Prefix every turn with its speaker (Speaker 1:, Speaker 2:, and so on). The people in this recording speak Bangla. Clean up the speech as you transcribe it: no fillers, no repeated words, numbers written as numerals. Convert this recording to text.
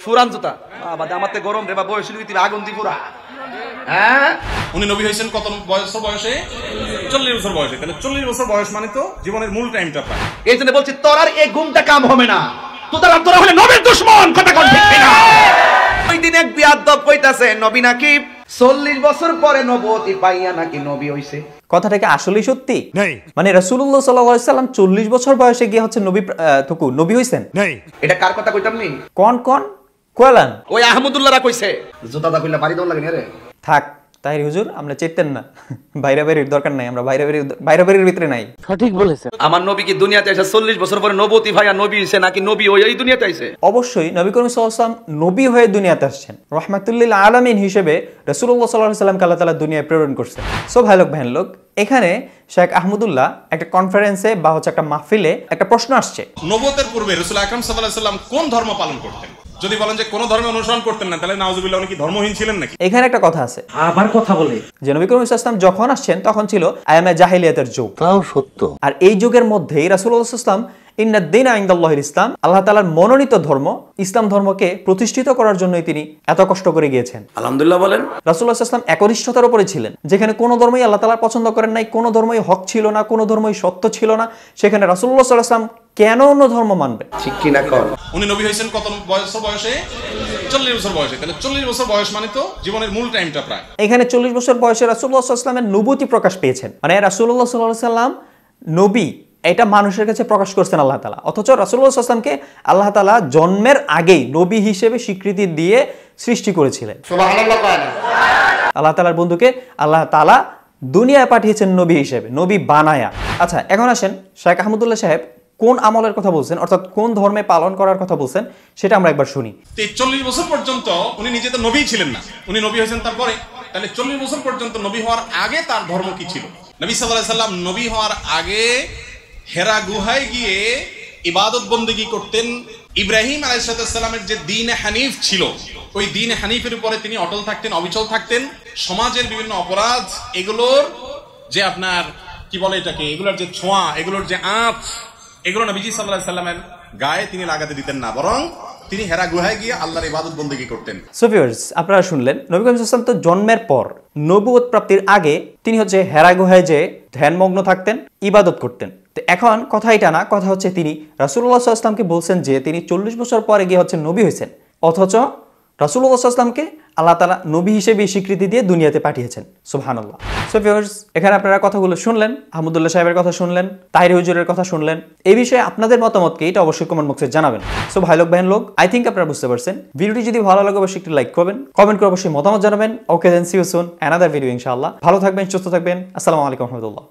Speaker 1: ফুরান জুতা বাবা আমাতে গরম রে বা বয়স তুই আগুন দি পুরা। হ্যাঁ
Speaker 2: উনি নবী হয়েছেন কত বছর বয়সে? 40 বছর বয়সে। তাহলে 40 বছর বয়স মানে তো জীবনের মূল টাইমটা প্রায়।
Speaker 1: এই জন্য বলছি তোর আর এই গুমটা কাম হবে না, তোরা হলে নবীর দুশমন। কথা কোন ঠিক না? ওই দিন এক বিয়াদব কইতাছে নবী নাকি 40 বছর পরে নবুয়তি পাইয়া নাকি নবী হইছে।
Speaker 3: কথাটা কি আসলেই সত্যি? মানে রাসূলুল্লাহ সাল্লাল্লাহু আলাইহি সাল্লাম 40 বছর বয়সে গিয়ে হচ্ছে নবী হইছেন?
Speaker 1: এটা কার কথা কইতাম নি?
Speaker 3: কোন কইলান?
Speaker 1: ওই আহমদুল্লাহরা কইছে। জুতাটা কইলা বাড়ি দাও লাগে না রে।
Speaker 3: থাক তাহির হুজুর, আমরা চেতেন না, বাইরের দরকার নাই, আমরা বাইরের ভিতরে নাই। সঠিক বলেছেন।
Speaker 1: আমার নবী কি দুনিয়াতে এসে 40 বছর পরে নবুয়তি ভাইয়া নবী হইছে নাকি নবী হয়ে এই দুনিয়াতে আইছে?
Speaker 3: অবশ্যই নবী করিম সাল্লাল্লাহু আলাইহি ওয়াসাল্লাম নবী হয়ে দুনিয়াতে আসছেন, রাহমাতুল লিল আলামিন হিসেবে রাসূলুল্লাহ সাল্লাল্লাহু আলাইহি সাল্লামকে আল্লাহ তাআলা দুনিয়ায় প্রেরণ করছেন। সো ভাই লোক এখানে শেখ আহমদুল্লাহ একটা কনফারেন্সে বা হচ্ছে একটা মাহফিলে একটা প্রশ্ন আসছে,
Speaker 2: নবুয়তের পূর্বে রাসূল আকরাম সাল্লাল্লাহু আলাইহি সাল্লাম কোন ধর্ম পালন করতেন? যদি বলেন যে কোন ধর্ম অনুসরণ করতেন না, তাহলে নাউজুবিল্লাহ উনি কি ধর্মহীন ছিলেন নাকি?
Speaker 3: এখানে একটা কথা আছে,
Speaker 4: আবার কথা বলে
Speaker 3: যে নবী করিম সাল্লাল্লাহু আলাইহি ওয়াসাল্লাম যখন আসছেন তখন ছিল আয়ামে জাহিলিয়াতের যুগ।
Speaker 4: তাও সত্য।
Speaker 3: আর এই যুগের মধ্যেই রাসূলুল্লাহ সাল্লাল্লাহু আলাইহি ওয়াসাল্লাম ইন্নাদ-দীনা ইনদাল্লাহিল ইসলাম, আল্লাহ তাআলার মনোনীত ধর্ম ইসলাম ধর্মকে প্রতিষ্ঠিত করার জন্যই তিনি এত কষ্ট করে গিয়েছেন।
Speaker 1: আলহামদুলিল্লাহ বলেন।
Speaker 3: রাসূলুল্লাহ সাল্লাল্লাহু আলাইহি ওয়াসাল্লাম একনিষ্ঠতার উপরে ছিলেন, যেখানে কোনো ধর্মই আল্লাহ তাআলা পছন্দ করেন নাই, কোনো ধর্মই হক ছিল না, কোনো ধর্মই সত্য ছিল না, সেখানে রাসূলুল্লাহ সাল্লাল্লাহু আলাইহি ওয়াসাল্লাম কেন অন্য ধর্ম মানবে?
Speaker 1: ঠিক কি না কর?
Speaker 2: উনি নবী হয়েছেন কত বছর বয়সে? 40 বছর বয়সে। তাহলে 40 বছর বয়স মানে তো জীবনের মূল টাইমটা প্রায়।
Speaker 3: এখানে 40 বছর বয়সে রাসূলুল্লাহ সাল্লাল্লাহু আলাইহি ওয়াসাল্লামের নবুয়তি প্রকাশ পেয়েছেন, মানে রাসূলুল্লাহ সাল্লাল্লাহু আলাইহি ওয়াসাল্লাম নবী, এটা মানুষের কাছে প্রকাশ করছেন আল্লাহ তাআলা। অথচ রাসূলুল্লাহ সাল্লাল্লাহু আলাইহি ওয়াসাল্লামকে আল্লাহ তাআলা জন্মের আগেই নবী হিসেবে স্বীকৃতি দিয়ে সৃষ্টি করেছিলেন।
Speaker 1: সুবহানাল্লাহ।
Speaker 3: আল্লাহ তাআলার বন্ধুকে আল্লাহ তাআলা দুনিয়ায় পাঠিয়েছেন নবী হিসেবে, নবী বানায়া। আচ্ছা, এখন আসেন শেখ আহমদুল্লাহ সাহেব কোন আমলের কথা বলছেন, অর্থাৎ কোন ধর্মে পালন করার কথা বলছেন, সেটা আমরা একবার শুনি।
Speaker 2: 40 বছর পর্যন্ত উনি নিজে তো নবী ছিলেন না, উনি নবী হয়েছেন তারপরে। তাহলে 40 বছর পর্যন্ত নবী হওয়ার আগে তার ধর্ম কি ছিল? নবী সাল্লাল্লাহু আলাইহি সাল্লাম নবী হওয়ার আগে হেরা গুহায় গিয়ে ইবাদত বন্দেগী করতেন। ইব্রাহিম আলাইহিস সালামের যে দ্বীন হানিফ ছিল, ওই দ্বীন হানিফের উপরে তিনি অটল থাকতেন, অবিচল থাকতেন। সমাজের বিভিন্ন অপরাধ, এগুলোর যে আপনার কি বলে এটাকে, এগুলোর যে ছোঁয়া, এগুলোর যে আঁচ, এগুলো নবীজি সাল্লাল্লাহু আলাইহি সাল্লামের গায়ে তিনি লাগাতে দিতেন না, বরং তিনি হেরা গুহায় গিয়ে আল্লাহর ইবাদত বন্দেগী করতেন।
Speaker 3: সো ভিউয়ার্স, আপনারা শুনলেন নবী করিম সাল্লাল্লাহু আলাইহি ওয়াসাল্লাম তো জন্মের পর, নবুয়ত প্রাপ্তির আগে তিনি হচ্ছে হেরা গুহায় যে ধ্যানমগ্ন থাকতেন, ইবাদত করতেন। তো এখন কথা এটা না, কথা হচ্ছে তিনি রাসূলুল্লাহ সাল্লাল্লাহু আলাইহি ওয়াসাল্লামকে বলছেন যে তিনি 40 বছর পরে গিয়ে হচ্ছে নবী হয়েছেন, অথচ রাসূলুল্লাহ সাল্লাল্লাহু আলাইহি ওয়াসাল্লামকে আল্লাহ তাআলা নবী হিসেবে স্বীকৃতি দিয়ে দুনিয়াতে পাঠিয়েছেন। সুবহানাল্লাহ। সো ভিউয়ার্স, এখানে আপনারা কথাগুলো শুনলেন, আহমদুল্লাহ সাহেবের কথা শুনলেন, তাহির হুজুরের কথা শুনলেন। এই বিষয়ে আপনাদের মতামতকে এটা অবশ্যই কমেন্ট বক্সে জানাবেন। সো ভাই লোক আই থিংক আপনারা বুঝতে পারছেন। ভিডিওটি যদি ভালো লাগে অবশ্যই একটু লাইক করবেন, কমেন্ট করে অবশ্যই মতামত জানাবেন। Okay then, see you soon another video ইনশাআল্লাহ। ভালো থাকবেন, সুস্থ থাকবেন। আসসালামু আলাইকুম ওয়া রাহমাতুল্লাহ।